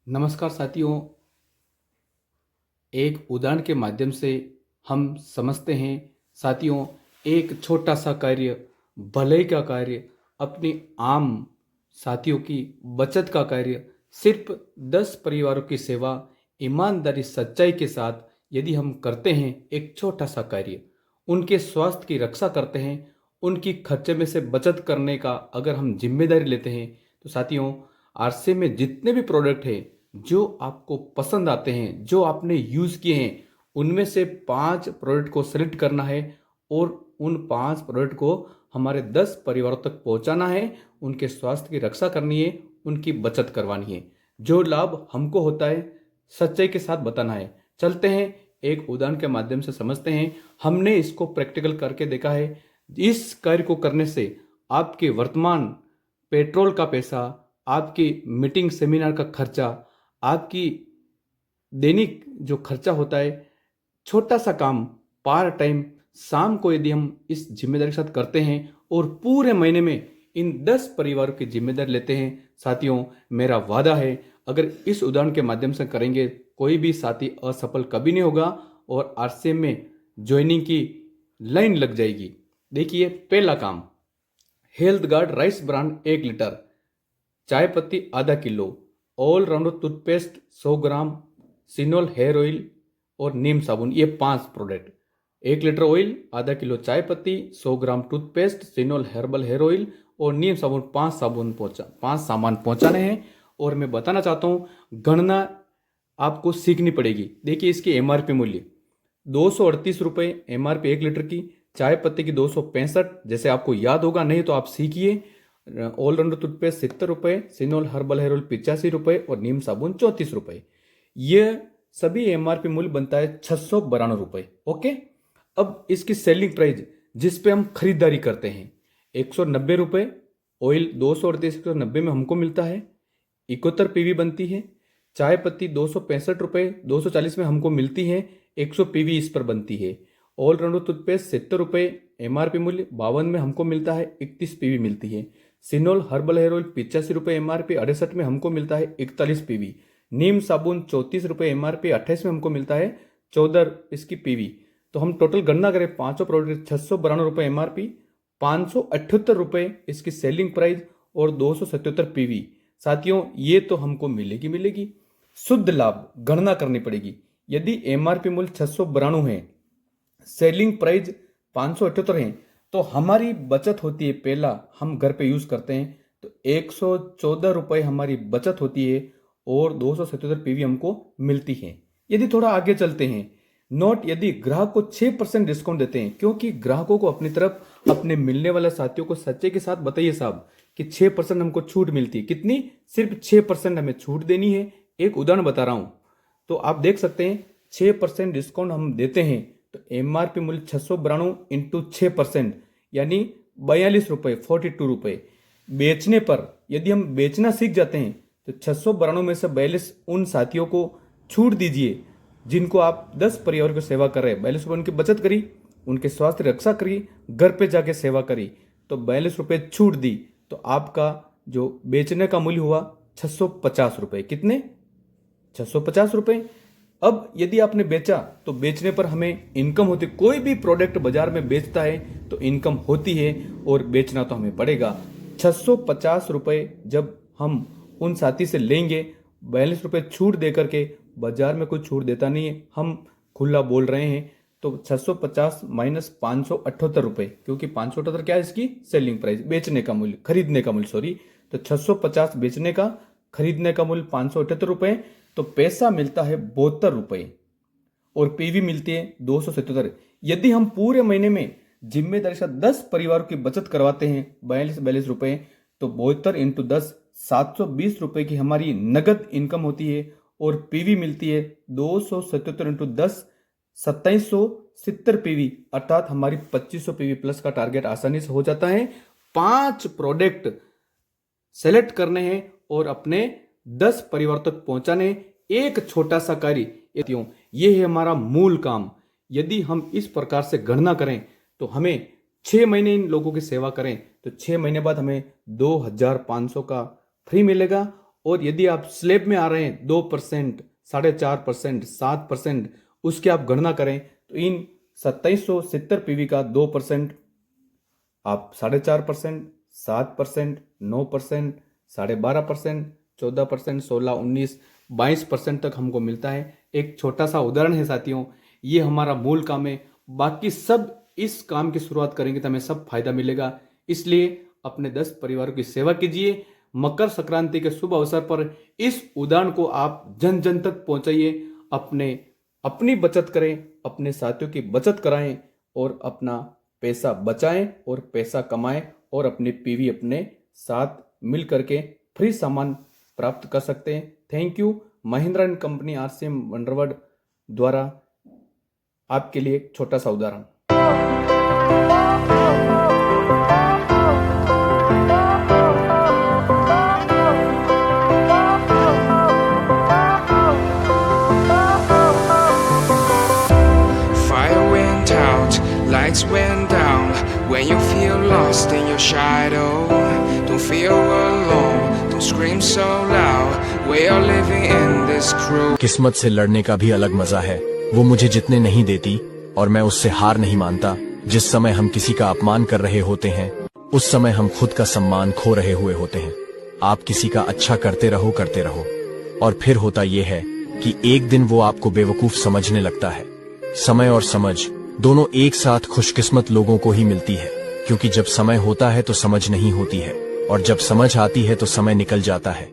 नमस्कार साथियों। एक उदाहरण के माध्यम से हम समझते हैं साथियों, एक छोटा सा कार्य, भलाई का कार्य, अपनी आम साथियों की बचत का कार्य, सिर्फ 10 परिवारों की सेवा ईमानदारी सच्चाई के साथ यदि हम करते हैं, एक छोटा सा कार्य, उनके स्वास्थ्य की रक्षा करते हैं, उनकी खर्चे में से बचत करने का अगर हम जिम्मेदारी लेते हैं, तो साथियों आरसे में जितने भी प्रोडक्ट हैं जो आपको पसंद आते हैं, जो आपने यूज़ किए हैं, उनमें से 5 प्रोडक्ट को सेलेक्ट करना है और उन 5 प्रोडक्ट को हमारे 10 परिवारों तक पहुंचाना है। उनके स्वास्थ्य की रक्षा करनी है, उनकी बचत करवानी है। जो लाभ हमको होता है सच्चाई के साथ बताना है। चलते हैं एक उदाहरण के माध्यम से समझते हैं। हमने इसको प्रैक्टिकल करके देखा है। इस कार्य को करने से आपके वर्तमान पेट्रोल का पैसा, आपकी मीटिंग सेमिनार का खर्चा, आपकी दैनिक जो खर्चा होता है, छोटा सा काम पार्ट टाइम शाम को यदि हम इस जिम्मेदारी के साथ करते हैं और पूरे महीने में इन 10 परिवारों की जिम्मेदारी लेते हैं, साथियों मेरा वादा है अगर इस उदाहरण के माध्यम से करेंगे, कोई भी साथी असफल कभी नहीं होगा और आरसीएम में ज्वाइनिंग की लाइन लग जाएगी। देखिए पहला काम, health guard rice brand 1 litre, चाय पत्ती आधा किलो, ऑल राउंडर टूथपेस्ट 100 ग्राम, सिनोल हेयर ऑयल और नीम साबुन, ये 5 प्रोडक्ट। 1 लीटर ऑयल, आधा किलो चाय पत्ती, 100 ग्राम टूथपेस्ट, सिनोल हर्बल हेयर ऑयल और नीम साबुन, 5 सामान पहुंचाने हैं। और मैं बताना चाहता हूँ गणना आपको सीखनी पड़ेगी। देखिए इसकी एमआरपी मूल्य 238 रुपये एमआरपी 1 लीटर की, चाय पत्ती की 265, जैसे आपको याद होगा, नहीं तो आप सीखिए। ऑलराउंडर टूथपेस्ट 70 रुपये, सिनोल हर्बल हेयर ऑयल 85 रुपये और नीम साबुन 34 रुपये। ये सभी एमआरपी मूल्य बनता है 692 रुपये। ओके, अब इसकी सेलिंग प्राइस जिस पे हम खरीदारी करते हैं 190 रुपये, ऑयल 238 190 में हमको मिलता है, 71 पीवी बनती है। चाय पत्ती 265 रुपये 240 में हमको मिलती है, 100 पीवी इस पर बनती है। ऑलराउंडर टूथपेस्ट 70 रुपये एमआरपी मूल्य, 52 में हमको मिलता है, 31 पीवी मिलती है। सिनोल हर्बल हेयर ऑयल 85 रुपये एमआरपी, 68 में हमको मिलता है, 41 पीवी। नीम साबुन 34 रुपये एमआरपी, 28 में हमको मिलता है, 14 इसकी पीवी। तो हम टोटल गणना करें, पांचों प्रोडक्ट 692 रुपये एमआरपी, 578 रुपये इसकी सेलिंग प्राइस और 277 पीवी। साथियों ये तो हमको मिलेगी। शुद्ध लाभ गणना करनी पड़ेगी। यदि एमआरपी मूल्य 692 है, सेलिंग प्राइस 578 है, तो हमारी बचत होती है, पहला हम घर पे यूज करते हैं तो 114 रुपये हमारी बचत होती है और 277 पीवी हमको मिलती है। यदि थोड़ा आगे चलते हैं, नोट यदि ग्राहक को 6% डिस्काउंट देते हैं, क्योंकि ग्राहकों को अपनी तरफ अपने मिलने वाले साथियों को सच्चे के साथ बताइए साहब कि 6% हमको छूट मिलती है। कितनी? सिर्फ 6% हमें छूट देनी है। एक उदाहरण बता रहा हूं, तो आप देख सकते हैं 6% डिस्काउंट हम देते हैं तो एमआरपी मूल्य 692 इंटू 6% यानी 42 रुपये 42 रुपये। बेचने पर यदि हम बेचना सीख जाते हैं तो 692 में से 42 उन साथियों को छूट दीजिए जिनको आप 10 परिवारों की सेवा कर रहे हैं। 42 रुपये उनकी बचत करी, उनके स्वास्थ्य रक्षा करी, घर पे जाके सेवा करी, तो 42 रुपये छूट दी, तो आपका जो बेचने का मूल्य हुआ 650 रुपये। कितने? 650 रुपये। अब यदि आपने बेचा तो बेचने पर हमें इनकम होती, कोई भी प्रोडक्ट बाजार में बेचता है तो इनकम होती है और बेचना तो हमें पड़ेगा। 650 रुपये जब हम उन साथी से लेंगे, 42 रुपये छूट दे करके, बाजार में कोई छूट देता नहीं है, हम खुला बोल रहे हैं, तो 650 माइनस 578 रुपये, क्योंकि 578 क्या है इसकी सेलिंग प्राइस, बेचने का मूल्य, खरीदने का मूल्य सॉरी, तो 650 बेचने का, खरीदने का मूल्य 578 रुपये, तो पैसा मिलता है 72 रुपये और पीवी मिलती है 277। यदि हम पूरे महीने में जिम्मेदारी से 10 परिवारों की बचत करवाते हैं 42 रुपये, तो 72 इंटू 10 720 रुपये की हमारी नगद इनकम होती है और पीवी मिलती है 277 इंटू 10 2770 पीवी, अर्थात हमारी 2500 पीवी प्लस का टारगेट आसानी से हो जाता है। 5 प्रोडक्ट सेलेक्ट करने हैं और अपने 10 परिवार तक पहुंचाने, एक छोटा सा कार्य, ये है हमारा मूल काम। यदि हम इस प्रकार से गणना करें तो हमें 6 महीने इन लोगों की सेवा करें तो 6 महीने बाद हमें 2500 का फ्री मिलेगा और यदि आप स्लैब में आ रहे हैं 2%, 4.5%, 7%, उसकी आप गणना करें तो इन 2770 पीवी का 2% आप 4.5%, 7%, 9%, 12.5%, 14%, 16, 19, 22% तक हमको मिलता है। एक छोटा सा उदाहरण है साथियों, ये हमारा मूल काम है, बाकी सब इस काम की शुरुआत करेंगे तो हमें सब फायदा मिलेगा। इसलिए अपने 10 परिवारों की सेवा कीजिए। मकर संक्रांति के शुभ अवसर पर इस उदाहरण को आप जन जन तक पहुंचाइए। अपनी बचत करें, अपने साथियों की बचत कराएं और अपना पैसा बचाएं और पैसा कमाएं और अपने पीवी अपने साथ मिल करके फ्री सामान प्राप्त कर सकते हैं। Thank you. Mahindra and company RCM वंडरवर्ड द्वारा आपके लिए एक छोटा सा उदाहरण। Fire went out, lights went down. When you feel lost in your shadow, don't feel alone, don't scream so loud. We are living in this cruel. किस्मत से लड़ने का भी अलग मजा है, वो मुझे जितने नहीं देती और मैं उससे हार नहीं मानता। जिस समय हम किसी का अपमान कर रहे होते हैं, उस समय हम खुद का सम्मान खो रहे हुए होते हैं। आप किसी का अच्छा करते रहो और फिर होता ये है कि एक दिन वो आपको बेवकूफ समझने लगता है। समय और समझ दोनों एक साथ खुशकिस्मत लोगों को ही मिलती है, क्योंकि जब समय होता है तो समझ नहीं होती है और जब समझ आती है तो समय निकल जाता है।